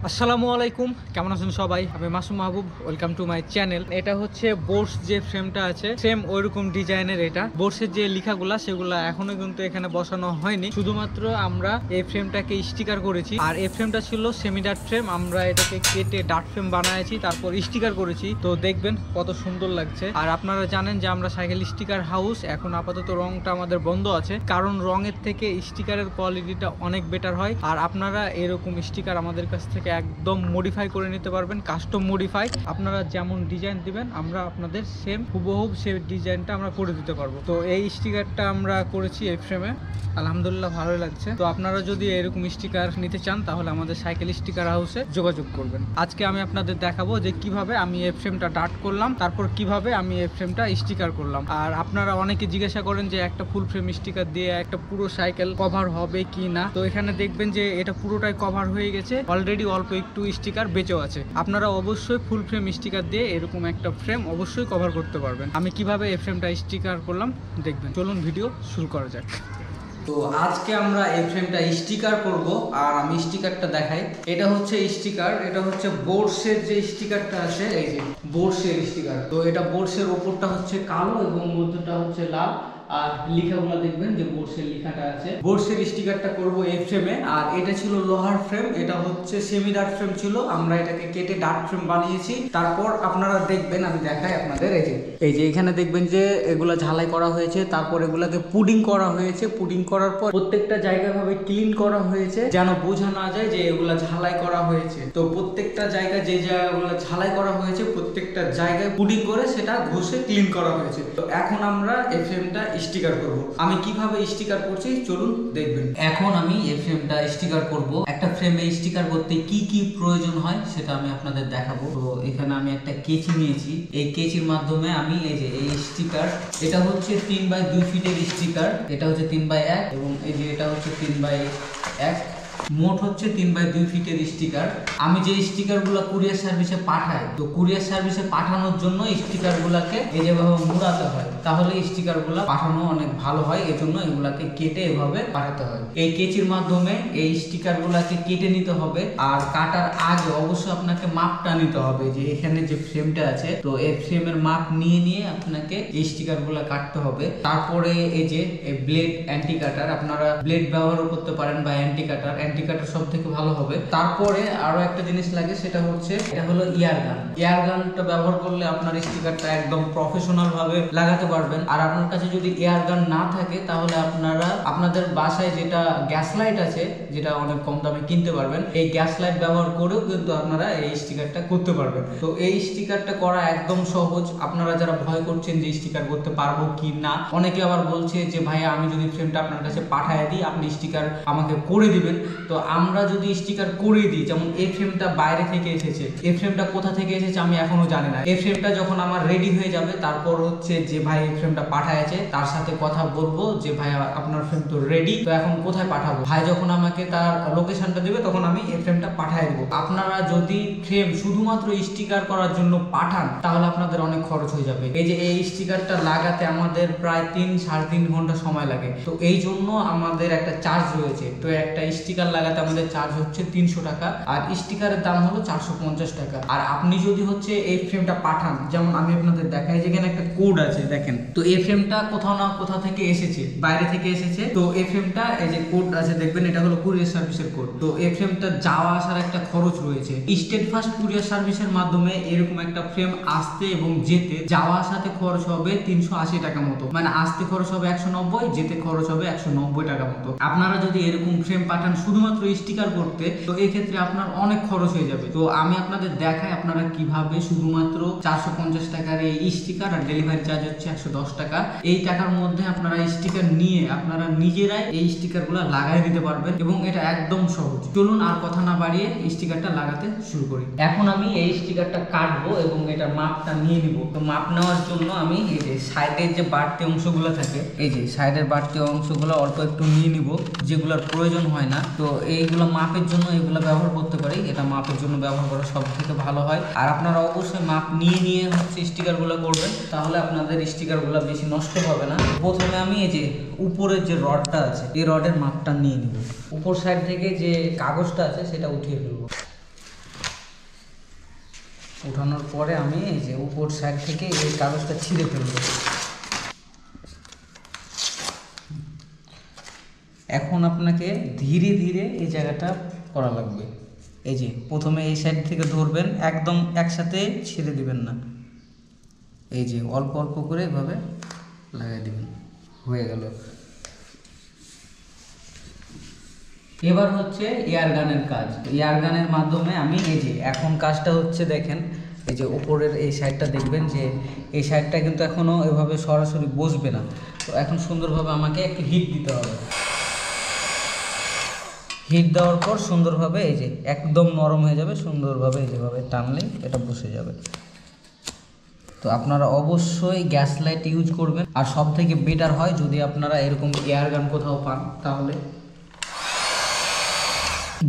আসসালামু আলাইকুম, কেমন আছেন সবাই? আমি মাসুম মাহবুব, ওয়েলকাম টু মাই চ্যানেল। এটা হচ্ছে বোর্স যে ফ্রেমটা আছে, সেম ওইরকম ডিজাইনের এটা। বোর্সের যে লেখাগুলা সেগুলা এখনো কিন্তু এখানে বসানো হয়নি, শুধুমাত্র আমরা এই ফ্রেমটাকে স্টিকার করেছি। আর এই ফ্রেমটা ছিল সেমি ডাট ফ্রেম, আমরা এটাকে কেটে ডাট ফ্রেম বানাইছি, তারপর স্টিকার করেছি। তো দেখবেন কত সুন্দর লাগছে। আর আপনারা জানেন যে আমরা সাইকেল স্টিকার হাউস, এখন আপাতত রংটা আমাদের বন্ধ আছে, কারণ রঙের থেকে স্টিকারের কোয়ালিটিটা অনেক বেটার হয়। আর আপনারা এরকম স্টিকার আমাদের কাছ থেকে একদম মডিফাই করে নিতে পারবেন, কাস্টম মডিফাই। আপনারা যেমন ডিজাইন দিবেন আমরা আপনাদের সেম হুবহু সেই ডিজাইনটা আমরা করে দিতে পারবো। তো এই স্টিকারটা আমরা করেছি এই ফ্রেমে, আলহামদুলিল্লাহ ভালোই লাগছে। তো আপনারা যদি এরকম স্টিকার নিতে চান তাহলে আমাদের সাইকেল স্টিকার হাউসে যোগাযোগ করবেন। আজকে আমি আপনাদের দেখাবো যে কিভাবে আমি এই ফ্রেমটা ডাট করলাম, তারপর কিভাবে আমি এই ফ্রেমটা স্টিকার করলাম। আর আপনারা অনেকে জিজ্ঞাসা করেন যে একটা ফুল ফ্রেম স্টিকার দিয়ে একটা পুরো সাইকেল কভার হবে কি না। তো এখানে দেখবেন যে এটা পুরোটাই কভার হয়ে গেছে, অলরেডি অল্প একটু স্টিকার বেঁচেও আছে। আপনারা অবশ্যই ফুল ফ্রেম স্টিকার দিয়ে এরকম একটা ফ্রেম অবশ্যই কভার করতে পারবেন। আমি কিভাবে এই ফ্রেমটা স্টিকার করলাম দেখবেন, চলুন ভিডিও শুরু করা যাক। তো আজকে আমরা এই ফ্রেমটা স্টিকার করব, আর আমি স্টিকারটা দেখাই। এটা হচ্ছে স্টিকার, এটা হচ্ছে বোর্ডসের যে স্টিকারটা আছে, এই যে বোর্ডসের স্টিকার। তো এটা বোর্ডসের ওপরটা হচ্ছে কালো এবং মধ্যটা হচ্ছে লাল, আর লেখাগুলো দেখবেন যে বোর্ডসের লেখাটা আছে। বোর্ডসের স্টিকারটা করব এই ফ্রেমে। আর এটা ছিল লোহার ফ্রেম, এটা হচ্ছে সেমি ডাট ফ্রেম ছিল, আমরা এটাকে কেটে ডাট ফ্রেম বানিয়েছি। তারপর আপনারা দেখবেন, আমি দেখাই আপনাদের, এই যে এখানে দেখবেন যে এগুলা ঝালাই করা হয়েছে, তারপর এগুলাকে পুডিং করা হয়েছে। পুডিং করার পর প্রত্যেকটা জায়গা ভাবে ক্লিন করা হয়েছে, যেন বোঝা না যায় যে এগুলা ঝালাই করা হয়েছে। তো প্রত্যেকটা জায়গায় যে জায়গাগুলো ঝালাই করা হয়েছে প্রত্যেকটা জায়গায় পুডিং করে সেটা ঘষে ক্লিন করা হয়েছে। তো এখন আমরা এই ফ্রেমটা স্টিকার করব। আমি কিভাবে স্টিকার করছি চলুন দেখবেন। এখন আমি এই ফ্রেমটা স্টিকার করব। একটা ফ্রেমে স্টিকার করতে কি কি প্রয়োজন হয় সেটা আমি আপনাদের দেখাবো। তো এখানে আমি একটা কেচি নিয়েছি, এই কেচির মাধ্যমে আমি এই যে এই স্টিকার, এটা হচ্ছে 3x2 ফিটের স্টিকার, এটা হচ্ছে 3x1 এবং এই যে এটা হচ্ছে 3x1, মোট হচ্ছে 3x2 ফিটের স্টিকার। আমি যে স্টিকারগুলো কুরিয়ার সার্ভিসে পাঠাই, তো কুরিয়ার সার্ভিসে পাঠানোর জন্য স্টিকারগুলোকে এই যেভাবে মুড়াতে হয়, তাহলে স্টিকারগুলো পাঠানো অনেক ভালো হয়। এজন্য এগুলাকে কেটে এভাবে পাঠাতে হয়। এই কেচির মাধ্যমে এই স্টিকারগুলোকে কেটে নিতে হবে। আর কাটার আগে অবশ্যই আপনাকে মাপটা নিতে হবে, যে এখানে যে ফ্রেমটা আছে, তো এই ফ্রেমের মাপ নিয়ে আপনাকে এই স্টিকারগুলো কাটতে হবে। তারপরে এই যে ব্লেড, অ্যান্টি কাটার, আপনারা ব্লেড ব্যবহার করতে পারেন বা অ্যান্টি কাটার সব থেকে ভালো হবে। তারপরে আরো একটা জিনিস লাগে, সেটা হচ্ছে এটা হলো ইয়ার গান। ইয়ার গানটা ব্যবহার করলে আপনার স্টিকারটা একদম প্রফেশনাল ভাবে লাগাতে পারবেন। আর আপনার কাছে যদি এয়ার গান না থাকে তাহলে আপনারা আপনাদের বাসায় যেটা গ্যাস লাইট আছে, যেটা অনেক কম দামে কিনতে পারবেন, এই গ্যাস লাইট ব্যবহার করেও কিন্তু আপনারা এই স্টিকারটা করতে পারবেন। তো এই স্টিকারটা করা একদম সহজ। আপনারা যারা ভয় করছেন যে স্টিকার করতে পারবো কি না, অনেকে আবার বলছে যে ভাইয়া আমি যদি ফ্রেমটা আপনার কাছে পাঠিয়ে দিই আপনি স্টিকার আমাকে করে দিবেন। তো আমরা যদি স্টিকার করে দিই, যেমন এই ফ্রেমটা বাইরে থেকে এসেছে, এই ফ্রেমটা কোথা থেকে এসেছে আমি এখনো জানি না। এই ফ্রেমটা যখন আমার রেডি হয়ে যাবে, তারপর হচ্ছে যে ভাই এই ফ্রেমটা পাঠাইছে তার সাথে কথা বলবো যে ভাই আপনার ফ্রেম তো রেডি, তো এখন কোথায় পাঠাবো। ভাই যখন আমাকে তার লোকেশনটা দেবে তখন আমি এই ফ্রেমটা পাঠিয়ে দেবো। আপনারা যদি ফ্রেম শুধুমাত্র স্টিকার করার জন্য পাঠান তাহলে আপনাদের অনেক খরচ হয়ে যাবে। এই যে এই স্টিকারটা লাগাতে আমাদের প্রায় 3-3.5 ঘন্টা সময় লাগে। তো এই জন্য আমাদের একটা চার্জ রয়েছে। তো একটা স্টিকার লাগাতে আমাদের চার্জ হচ্ছে 300 টাকা, আর স্টিকারের দাম হলো 450 টাকা। আর আপনি যদি হচ্ছে এই ফ্রেমটা পাঠান, যেমন আমি আপনাদের দেখাই, যেখানে একটা কোড আছে দেখেন, তো এই ফ্রেমটা কোথাও না কোথা থেকে এসেছে, বাইরে থেকে এসেছে। তো এই ফ্রেমটা এই যে কোড আছে দেখবেন, এটা হলো কুরিয়ার সার্ভিসের কোড। তো এই ফ্রেমটা যাওয়া আসার একটা খরচ রয়েছে। স্টেট ফার্স্ট কুরিয়ার সার্ভিসের মাধ্যমে এরকম একটা ফ্রেম আসতে এবং যেতে যাওয়া আসাতে খরচ হবে 380 টাকা মতো, মানে আসতে খরচ হবে 190, যেতে খরচ হবে 190 টাকা মতো। আপনারা যদি এরকম ফ্রেম পাঠান শুধুমাত্র স্টিকার করতে, তো এই ক্ষেত্রে আপনার অনেক খরচ হয়ে যাবে। তো আমি আপনাদের দেখাই আপনারা কিভাবে শুধুমাত্র 450 টাকার এই স্টিকার, আর ডেলিভারি চার্জ হচ্ছে 110 টাকা, এই টাকার মধ্যে আপনারা স্টিকার নিয়ে আপনারা নিজেরাই এই স্টিকার গুলা লাগাই দিতে পারবেন, এবং এটা একদম সহজ। চলুন আর কথা না বাড়িয়ে স্টিকারটা লাগাতে শুরু করি। এখন আমি এই স্টিকারটা কাটবো এবং এটার মাপটা নিয়ে নিব। তো মাপ নেওয়ার জন্য আমি এই যে সাইডের যে বাড়তি অংশগুলো থাকে, এই যে সাইডের বাড়তি অংশগুলো অল্প একটু নিয়ে নিব, যেগুলোর প্রয়োজন হয় না। তো এইগুলো মাপের জন্য এগুলো ব্যবহার করতে পারি, এটা মাপের জন্য ব্যবহার করা সব থেকে ভালো হয়। আর আপনারা অবশ্যই মাপ নিয়ে হচ্ছে স্টিকারগুলো করবেন, তাহলে আপনাদের স্টিকারগুলো বেশি নষ্ট হবে না। প্রথমে আমি এই যে উপরের যে রডটা আছে, এই রডের মাপটা নিয়ে নিব। উপর সাইড থেকে যে কাগজটা আছে সেটা উঠিয়ে ফেলবো। উঠানোর পরে আমি এই যে উপর সাইড থেকে এই কাগজটা ছিঁড়ে ফেলবো। এখন আপনাকে ধীরে ধীরে এই জায়গাটা করা লাগবে। এই যে প্রথমে এই সাইড থেকে ধরবেন, একদম একসাথে ছেড়ে দিবেন না, এই যে অল্প অল্প করে এভাবে লাগিয়ে দিবেন। হয়ে গেল। এবার হচ্ছে এয়ার গানের কাজ। এয়ার গানের মাধ্যমে আমি এই যে এখন কাজটা হচ্ছে দেখেন, এই যে উপরের এই সাইডটা দেখবেন যে এই সাইডটা কিন্তু এখনও এভাবে সরাসরি বসবে না। তো এখন সুন্দরভাবে আমাকে একটু হিট দিতে হবে। হিট দেওয়ার পর সুন্দরভাবে এই যে একদম নরম হয়ে যাবে, সুন্দরভাবে এই যেভাবে টানলেই এটা বসে যাবে। তো আপনারা অবশ্যই গ্যাস লাইট ইউজ করবেন। আর সব থেকে বেটার হয় যদি আপনারা এরকম এয়ার গান কোথাও পান, তাহলে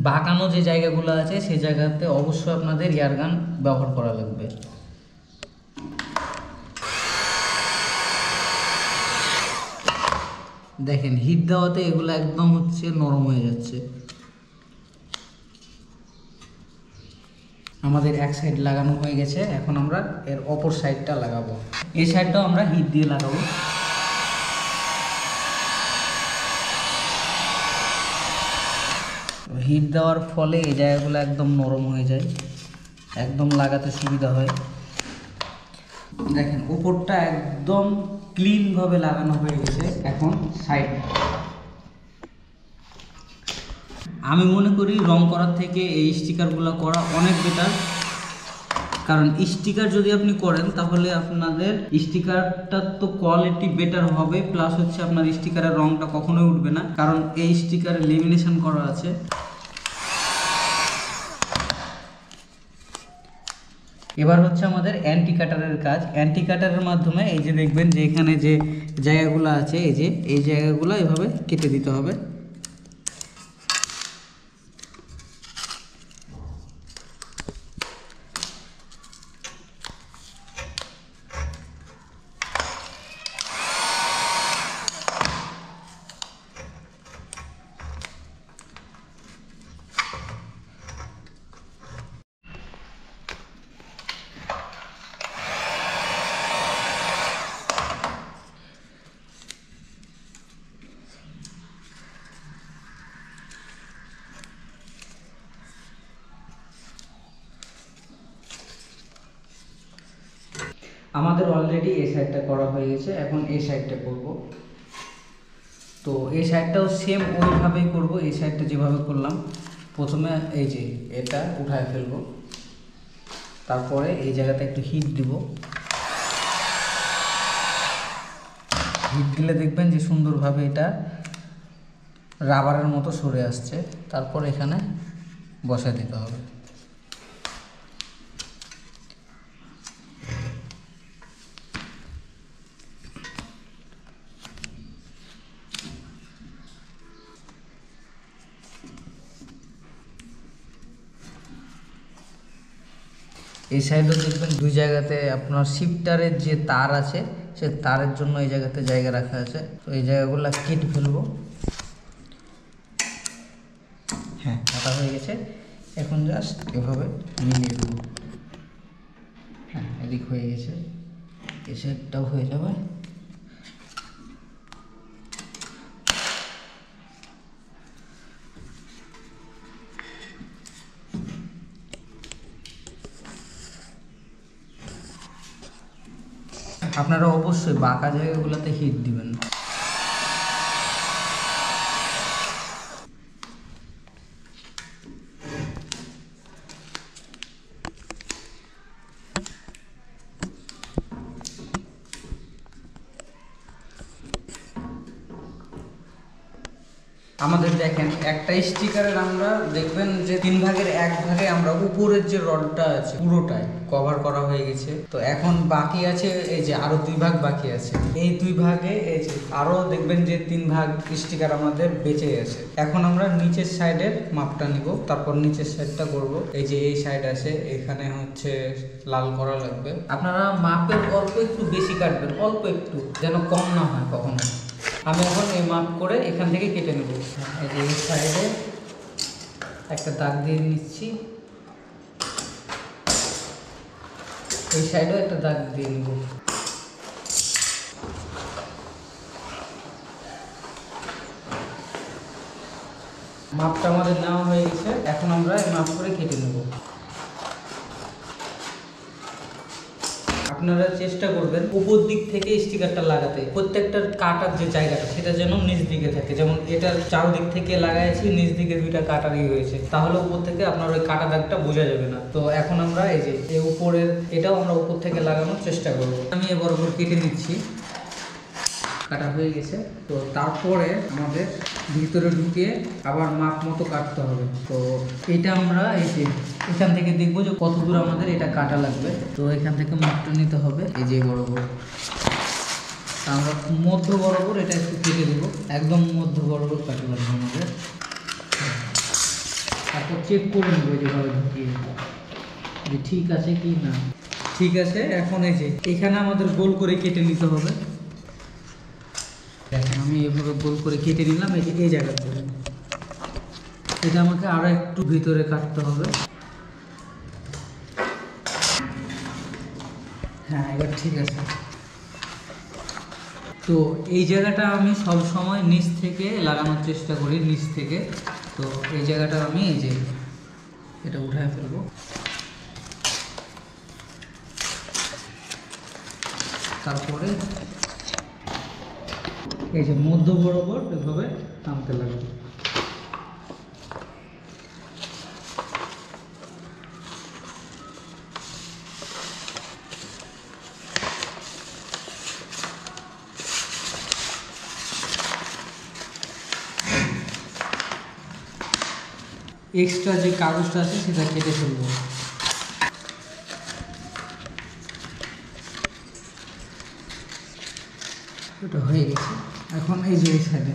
বাঁকানো যে জায়গাগুলো আছে সেই জায়গাতে অবশ্যই আপনাদের এয়ার গান ব্যবহার করা লাগবে। দেখেন হিট দেওয়াতে এগুলো একদম হচ্ছে নরম হয়ে যাচ্ছে। আমাদের এক সাইড লাগানো হয়ে গেছে, এখন আমরা এর অপর সাইডটা লাগাবো। এই সাইডটাও আমরা হিট দিয়ে লাগাবো। হিট দেওয়ার ফলে এই জায়গাগুলো একদম নরম হয়ে যায়, একদম লাগাতে সুবিধা হয়। দেখেন উপরটা একদম ক্লিনভাবে লাগানো হয়ে গেছে। এখন সাইড, আমি মনে করি রং করার থেকে এই স্টিকারগুলো করা অনেক বেটার। কারণ স্টিকার যদি আপনি করেন তাহলে আপনাদের স্টিকারটার তো কোয়ালিটি বেটার হবে, প্লাস হচ্ছে আপনার স্টিকারের রংটা কখনোই উঠবে না, কারণ এই স্টিকারে লেমিনেশন করা আছে। এবার হচ্ছে আমাদের অ্যান্টি কাটারের কাজ। অ্যান্টি কাটারের মাধ্যমে এই যে দেখবেন যে এখানে যে জায়গাগুলো আছে, এই যে এই জায়গাগুলো এভাবে কেটে দিতে হবে। আমাদের অলরেডি এই সাইডটা করা হয়ে গেছে, এখন এই সাইডটা করব। তো এই সাইডটাও সেম ওইভাবেই করব। এই সাইডটা যেভাবে করলাম, প্রথমে এই যে এটা উঠায় ফেলবো, তারপরে এই জায়গাতে একটু হিট দিব। হিট দিলে দেখবেন যে সুন্দরভাবে এটা রাবারের মতো সরে আসছে। তারপর এখানে বসায় দিতে হবে। এই সাইডেও দেখবেন দুই জায়গাতে আপনার শিফটারের যে তার আছে, সে তারের জন্য এই জায়গাতে জায়গা রাখা আছে। তো এই জায়গাগুলো কেটে ফেলবো। হ্যাঁ, কাটা হয়ে গেছে। এখন জাস্ট এভাবে মিলিয়ে দেবো। হ্যাঁ, এদিক হয়ে গেছে, এই সাইডটাও হয়ে যাবে। আপনারা অবশ্যই বাঁকা জায়গাগুলোতে হিট দিবেন। আমাদের দেখেন একটা স্টিকারের আমরা দেখবেন যে 3 ভাগের 1 ভাগে আমরা উপরের যে রডটা আছে পুরোটাই কভার করা হয়ে গেছে। তো এখন বাকি আছে এই যে আরো 2 ভাগ বাকি আছে। এই 2 ভাগে এই যে আরো দেখবেন যে 3 ভাগ স্টিকার আমাদের বেঁচে আছে। এখন আমরা নিচের সাইডের মাপটা নিব, তারপর নিচের সাইডটা করব। এই যে এই সাইড আছে, এখানে হচ্ছে লাল করা লাগবে। আপনারা মাপের অল্প একটু বেশি কাটবেন, অল্প একটু, যেন কম না হয় কখনো। আমি এখন এই মাপ করে এখান থেকে কেটে নেব। এই যে এই সাইডে একটা দাগ দিয়ে নিচ্ছি। এই সাইডেও একটা দাগ দিয়ে নিব। মাপটা আমাদের নেওয়া হয়ে গেছে, এখন আমরা এই মাপ করে কেটে নেব। আপনারা চেষ্টা করবেন উপর দিক থেকে স্টিকারটা লাগাতে, প্রত্যেকটার কাটার যে জায়গাটা সেটা যেন নিচ দিকে থাকে। যেমন এটার চারদিক থেকে লাগাইছি, নিচ দিকে দুইটা কাটারই হয়েছে, তাহলে উপর থেকে আপনার ওই কাটা দাগটা বোঝা যাবে না। তো এখন আমরা এই যে এই উপরের এটাও আমরা উপর থেকে লাগানোর চেষ্টা করব। আমি এ বরাবর কেটে নিচ্ছি, কাটা হয়ে গেছে। তো তারপরে আমাদের ভিতরে ঢুকিয়ে আবার মাপ মতো কাটতে হবে। তো এটা আমরা এই যে এখান থেকে দেখবো যে কত দূর আমাদের এটা কাটা লাগবে। তো এখান থেকে মাপটা নিতে হবে, এই যে বরাবর আমরা মধ্য বরাবর এটা একটু কেটে দেবো, একদম মধ্য বরাবর কাটা লাগবে আমাদের। তারপর চেক করে নেবো যেভাবে ঢুকিয়ে যে ঠিক আছে কি না। ঠিক আছে, এখন এই যে এখানে আমাদের গোল করে কেটে নিতে হবে। দেখেন আমি এভাবে গোল করে কেটে নিলাম, এই যে এই জায়গা ধরে। এটা আমাকে আরো একটু ভিতরে কাটতে হবে। হ্যাঁ, এবার ঠিক আছে। তো এই জায়গাটা আমি সব সময় নিচ থেকে লাগানোর চেষ্টা করি, নিচ থেকে। তো এই জায়গাটা আমি এই যে এটা উঠায় ফেলবো। তারপরে এই যে মধ্য বরাবর এভাবে টানতে লাগবে। এক্সট্রা যে কাগজটা আছে সেটা কেটে ফেলবো। এটা হয়ে গেছে। এখন এই যে এই সাইডে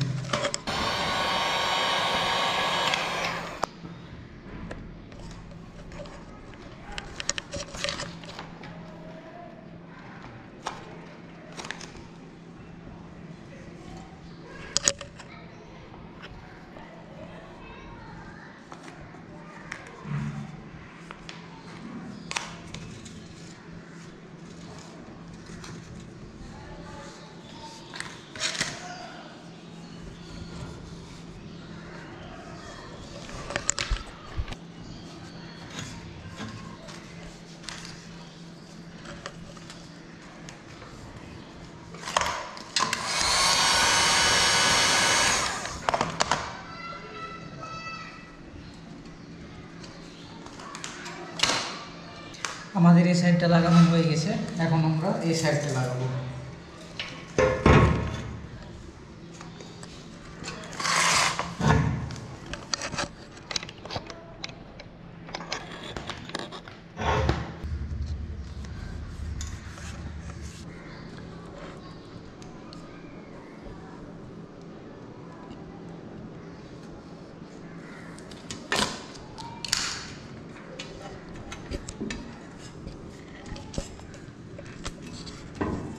আমাদের এই সাইডটা লাগানো হয়ে গেছে। এখন আমরা এই সাইডটা লাগাবো।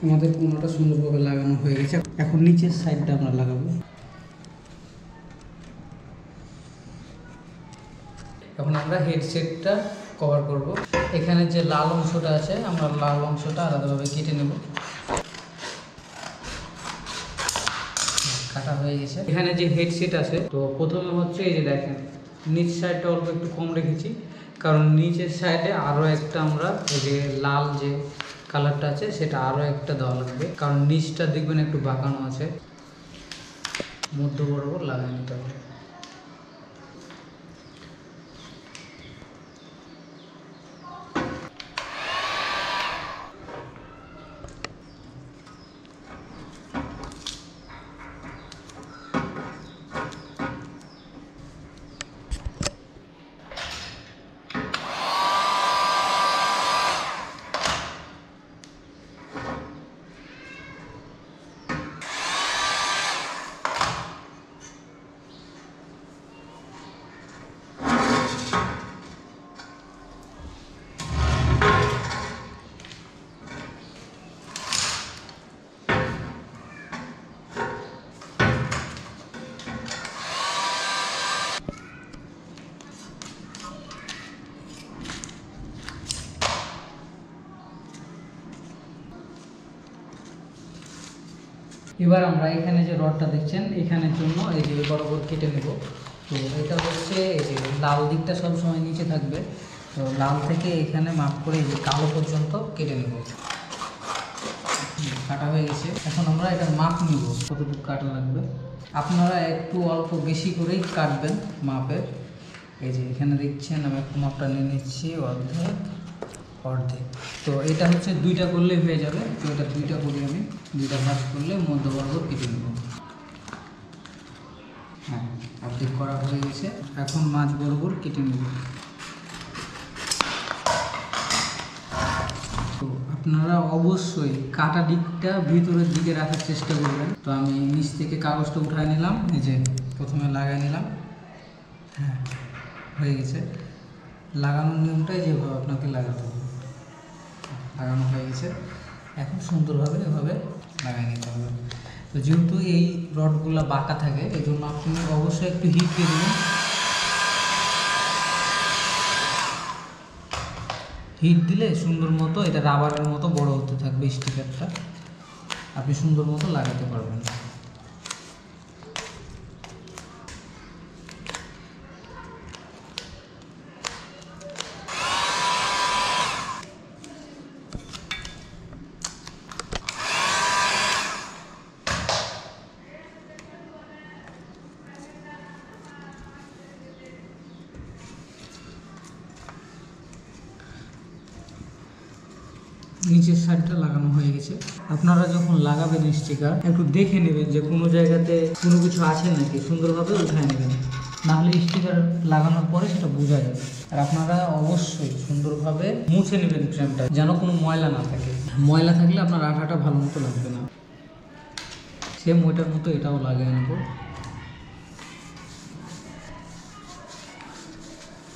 আমাদের কোনোটা সুন্দরভাবে লাগানো হয়ে গেছে। এখন নিচের সাইডটা আমরা লাগাবো। এখন আমরা হেডসেটটা কভার করব। এখানে যে লাল অংশটা আছে আমরা লাল অংশটা আলাদাভাবে কেটে নেব। কাটা হয়ে গেছে। এখানে যে হেডসেট আছে, তো প্রথমে হচ্ছে এই যে দেখেন নিচ সাইডটা অল্প একটু কম রেখেছি, কারণ নিচের সাইডে আরও একটা আমরা এই যে লাল যে কালারটা আছে সেটা আরও একটা দেওয়া লাগবে, কারণ নিচটা দেখবেন একটু বাঁকানো আছে। মধ্য বরাবর লাগিয়ে নিতে হবে। এবার আমরা এখানে যে রডটা দেখছেন এখানের জন্য এই যে বরাবর কেটে নেব। তো এটা হচ্ছে এই যে লাল দিকটা সবসময় নিচে থাকবে, তো লাল থেকে এখানে মাপ করে এই যে কালো পর্যন্ত কেটে নেব। কাটা হয়ে গেছে, এখন আমরা এটা মাপ নিব কতটুকু কাটা লাগবে। আপনারা একটু অল্প বেশি করেই কাটবেন মাপের। এই যে এখানে দেখছেন আমি একটু মাপটা নিয়ে নিচ্ছি, অর্ধেক অর্ধেক। তো এটা হচ্ছে দুইটা করলেই হয়ে যাবে। তো এটা দুইটা করি আমি, দুইটা ভাঁজ করলে মধ্য বরাবর কেটে নেব। হ্যাঁ, অর্ধেক করা হয়ে গেছে, এখন মাঝ বরাবর কেটে নেব। তো আপনারা অবশ্যই কাটা দিকটা ভিতরের দিকে রাখার চেষ্টা করবেন। তো আমি নিচ থেকে কাগজটা উঠায় নিলাম, এই যে প্রথমে লাগাই নিলাম। হ্যাঁ, হয়ে গেছে। লাগানোর নিয়মটাই যেভাবে আপনাকে লাগাতে হবে। লাগানো হয়ে গেছে, এখন সুন্দরভাবে এভাবে লাগাই নিতে হবে। তো যেহেতু এই রডগুলো বাঁকা থাকে, এই জন্য আপনি অবশ্যই একটু হিট দিয়ে দেবেন। হিট দিলে সুন্দর মতো এটা রাবারের মতো বড় হতে থাকবে, স্টিকারটা আপনি সুন্দর মতো লাগাতে পারবেন। নিচের সাইডটা লাগানো হয়ে গেছে। আপনারা যখন লাগাবেন স্টিকার একটু দেখে নেবেন যে কোনো জায়গাতে কোনো কিছু আছে নাকি, সুন্দরভাবে উঠায় নেবেন, নাহলে স্টিকার লাগানোর পরে সেটা বোঝা যাবে। আর আপনারা অবশ্যই সুন্দরভাবে মুছে নেবেন ফ্রেমটা, যেন কোনো ময়লা না থাকে। ময়লা থাকলে আপনার আঠাটা ভালো মতো লাগবে না। সেম ওইটার মতো এটাও লাগিয়ে নেব।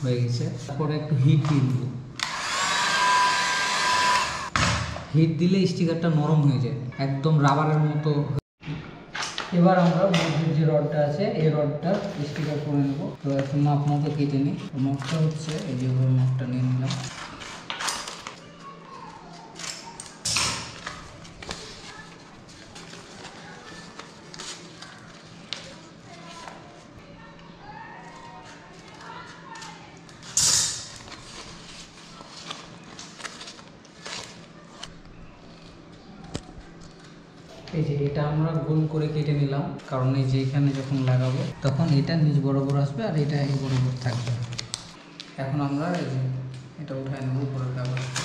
হয়ে গেছে, তারপরে একটু হিট দিয়ে নেব। হিট দিলে স্টিকারটা নরম হয়ে যায়, একদম রাবারের মতো। এবার আমরা মধ্যের যে রডটা আছে এই রডটা স্টিকার করে নেব। তো এখন মাপ মতো কেটে নিই। মাপটা হচ্ছে এই যে মাপটা নিয়ে নিলাম। এই যে এটা আমরা গোল করে কেটে নিলাম, কারণ এই যে এখানে যখন লাগাবো তখন এটা নিচ বরাবর আসবে আর এটা এই বরাবর থাকবে। এখন আমরা এই যে এটা উঠায় নেব উপরের কাগজটা।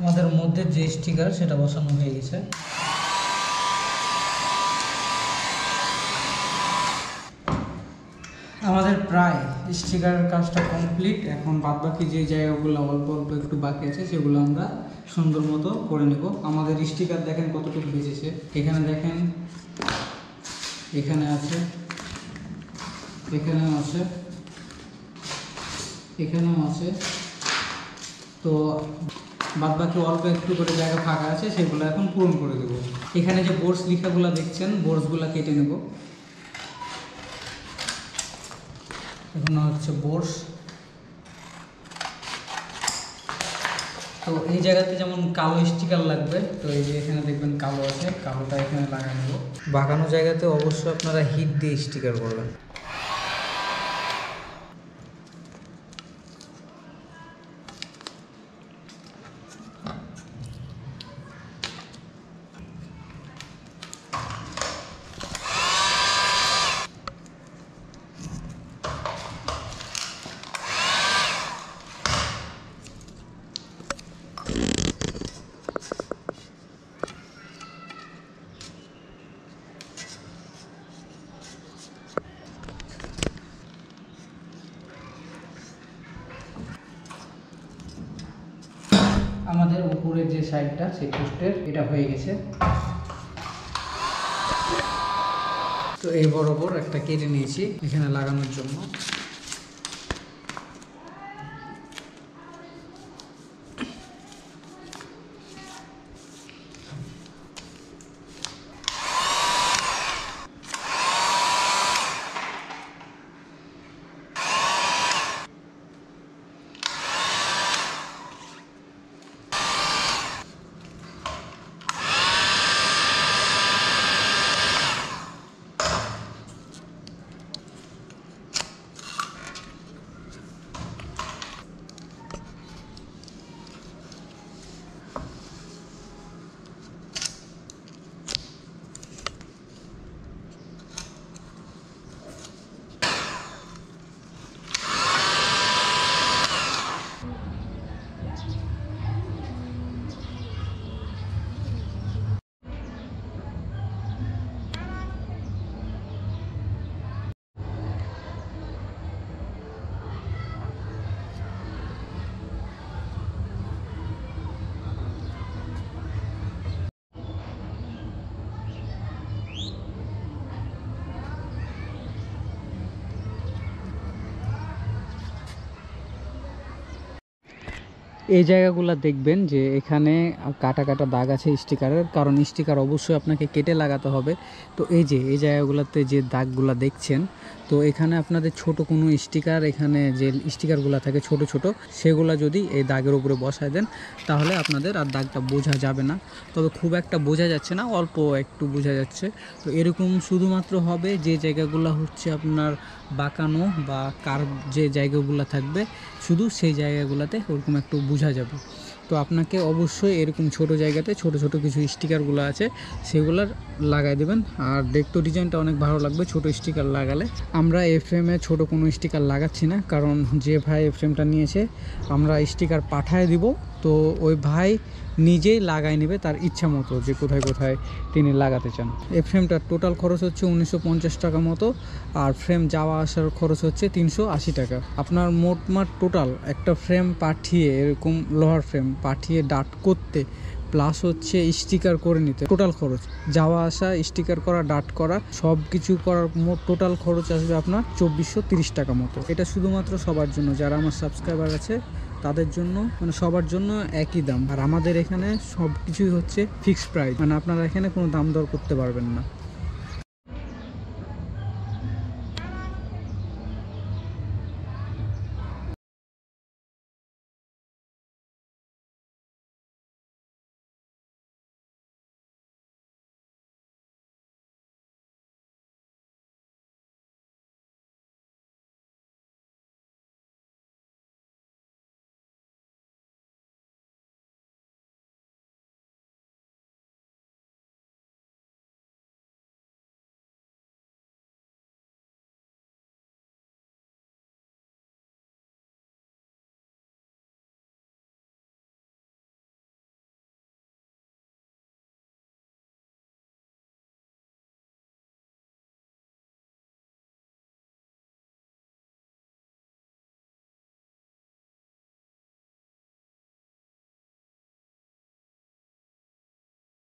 আমাদের মধ্যে যে স্টিকার সেটা বসানো হয়ে গেছে। আমাদের প্রায় স্টিকারের কাজটা কমপ্লিট। এখন বাদবাকি যে জায়গাগুলো অল্প অল্প একটু বাকি আছে সেগুলো আমরা সুন্দর মতো করে নেব। আমাদের স্টিকার দেখেন কতটুকু বেঁচেছে। এখানে দেখেন, এখানে আছে, এখানেও আছে, এখানেও আছে। তো বাদবাকি অল্প একটু করে জায়গা ফাঁকা আছে, সেগুলো এখন পূরণ করে দেবো। এখানে যে বোর্ডস লেখাগুলো দেখছেন, বোর্ডসগুলো কেটে নেব। এখানে হচ্ছে বোর্ডস। তো এই জায়গাতে যেমন কালো স্টিকার লাগবে, তো এই যে এখানে দেখবেন কালো আছে, কালোটা এখানে লাগা নেব। বাঁকানো জায়গাতে অবশ্যই আপনারা হিট দিয়ে স্টিকার করবেন। আমাদের উপরের যে সাইডটা সেই পোস্টের এটা হয়ে গেছে। তো এই বরাবর একটা কেটে নিয়েছি এখানে লাগানোর জন্য। এই জায়গাগুলো দেখবেন যে এখানে কাটা কাটা দাগ আছে স্টিকারের, কারণ স্টিকার অবশ্যই আপনাকে কেটে লাগাতে হবে। তো এই যে এই জায়গাগুলোতে যে দাগগুলো দেখছেন, তো এখানে আপনাদের ছোট কোনো স্টিকার, এখানে যে স্টিকারগুলো থাকে ছোট ছোট, সেগুলো যদি এই দাগের উপরে বসায় দেন তাহলে আপনাদের আর দাগটা বোঝা যাবে না। তবে খুব একটা বোঝা যাচ্ছে না, অল্প একটু বোঝা যাচ্ছে। তো এরকম শুধুমাত্র হবে যে জায়গাগুলো হচ্ছে আপনার বাঁকানো বা কার্ভ যে জায়গাগুলো থাকবে, শুধু সেই জায়গাগুলোতে ওরকম একটু বোঝা যাবে। তো আপনাকে অবশ্যই এরকম ছোট জায়গাতে ছোট ছোট কিছু স্টিকারগুলো আছে সেগুলো লাগাই দেবেন। আর দেখতে ডিজাইনটা অনেক ভালো লাগবে ছোট স্টিকার লাগালে। আমরা এই ফ্রেমে ছোট কোনো স্টিকার লাগাচ্ছি না, কারণ যে ভাই এই ফ্রেমটা নিয়েছে আমরা স্টিকার পাঠায় দিব, তো ওই ভাই নিজেই লাগাই নেবে তার ইচ্ছা মতো যে কোথায় কোথায় তিনি লাগাতে চান। এই ফ্রেমটার টোটাল খরচ হচ্ছে 1950 টাকা মতো, আর ফ্রেম যাওয়া আসার খরচ হচ্ছে 380 টাকা। আপনার মোটমাট টোটাল একটা ফ্রেম পাঠিয়ে, এরকম লোহার ফ্রেম পাঠিয়ে ডাট করতে প্লাস হচ্ছে স্টিকার করে নিতে টোটাল খরচ, যাওয়া আসা, স্টিকার করা, ডাট করা, সব কিছু করার মোট টোটাল খরচ আসবে আপনার 2430 টাকা মতো। এটা শুধুমাত্র সবার জন্য, যারা আমার সাবস্ক্রাইবার আছে তাদের জন্য, মানে সবার জন্য একই দাম। আর আমাদের এখানে সব কিছুই হচ্ছে ফিক্সড প্রাইস, মানে আপনারা এখানে কোনো দাম দর করতে পারবেন না।